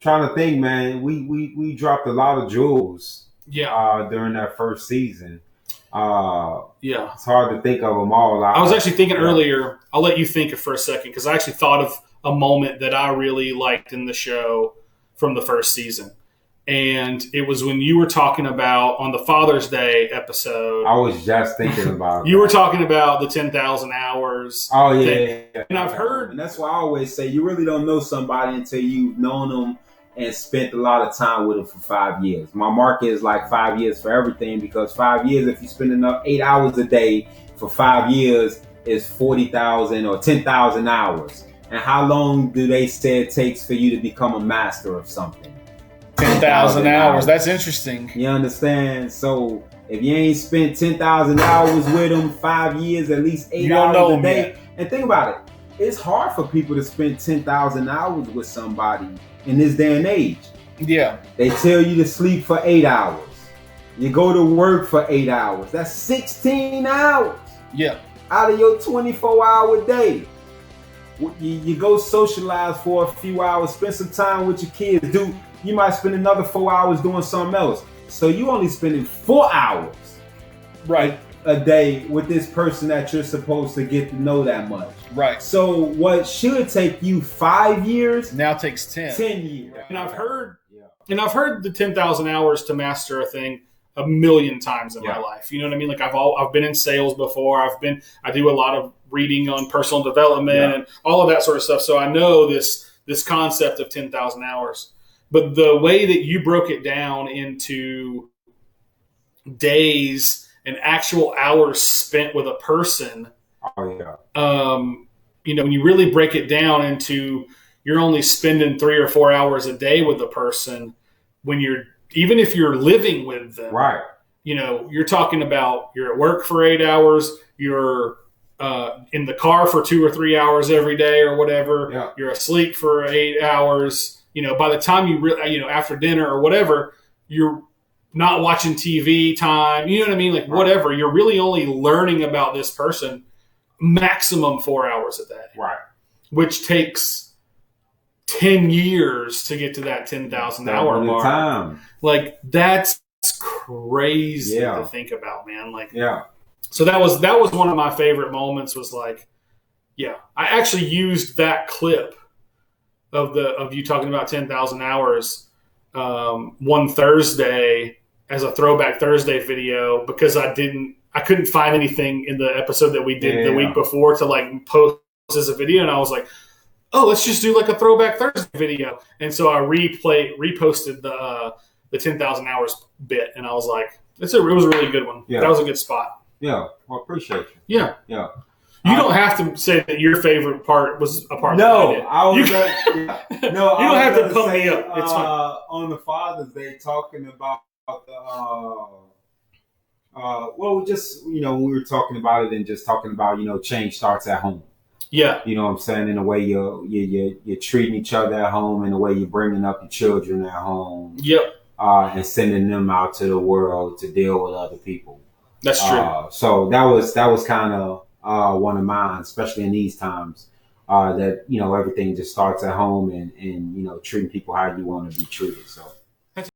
trying to think, man. We dropped a lot of jewels. Yeah. During that first season. Yeah. It's hard to think of them all. I was actually thinking earlier. I'll let you think for a second because I actually thought of a moment that I really liked in the show from the first season. And it was when you were talking about on the Father's Day episode. I was just thinking about you were talking about the 10,000 hours. Oh, yeah. And I've heard. And that's why I always say you really don't know somebody until you've known them and spent a lot of time with them for 5 years. My market is like 5 years for everything because 5 years, if you spend enough 8 hours a day for 5 years, is 40,000 or 10,000 hours. And how long do they say it takes for you to become a master of something? 10,000 hours. That's interesting. You understand? So if you ain't spent 10,000 hours with them, 5 years, at least 8 hours a day. Yet. And think about it. It's hard for people to spend 10,000 hours with somebody in this day and age. Yeah. They tell you to sleep for 8 hours. You go to work for 8 hours. That's 16 hours. Yeah. Out of your 24-hour day. You go socialize for a few hours, spend some time with your kids. You might spend another 4 hours doing something else. So you only spending 4 hours right a day with this person that you're supposed to get to know that much. Right. So what should take you 5 years now takes 10. 10 years. And I've heard the 10,000 hours to master a thing a million times in my life. You know what I mean? Like I've been in sales before. I do a lot of reading on personal development and all of that sort of stuff. So I know this concept of 10,000 hours. But the way that you broke it down into days and actual hours spent with a person, when you really break it down into you're only spending 3 or 4 hours a day with a person when even if you're living with them, right? You're talking about you're at work for 8 hours, you're in the car for 2 or 3 hours every day or whatever, you're asleep for 8 hours. By the time after dinner or whatever, you're not watching TV time. You know what I mean? Like whatever. You're really only learning about this person maximum 4 hours a day. Right. Which takes 10 years to get to that 10,000 hour mark. Time. Like that's crazy to think about, man. Like So that was one of my favorite moments was like, I actually used that clip of you talking about 10,000 hours one Thursday as a throwback Thursday video because I couldn't find anything in the episode that we did the week before to like post as a video, and I was like, oh, let's just do like a throwback Thursday video, and so I reposted the 10,000 hours bit, and I was like, it was a really good one. That was a good spot. Yeah, well, appreciate you. Yeah. You don't have to say that your favorite part was a part. No, you don't have to pump me up. It's fine. On the Father's Day, talking about when we were talking about it and just talking about change starts at home. Yeah, you know what I'm saying. In the way you're treating each other at home, in the way you're bringing up your children at home. Yep. And sending them out to the world to deal with other people. That's true. So that was kind of one of mine, especially in these times, that everything just starts at home and treating people how you want to be treated. So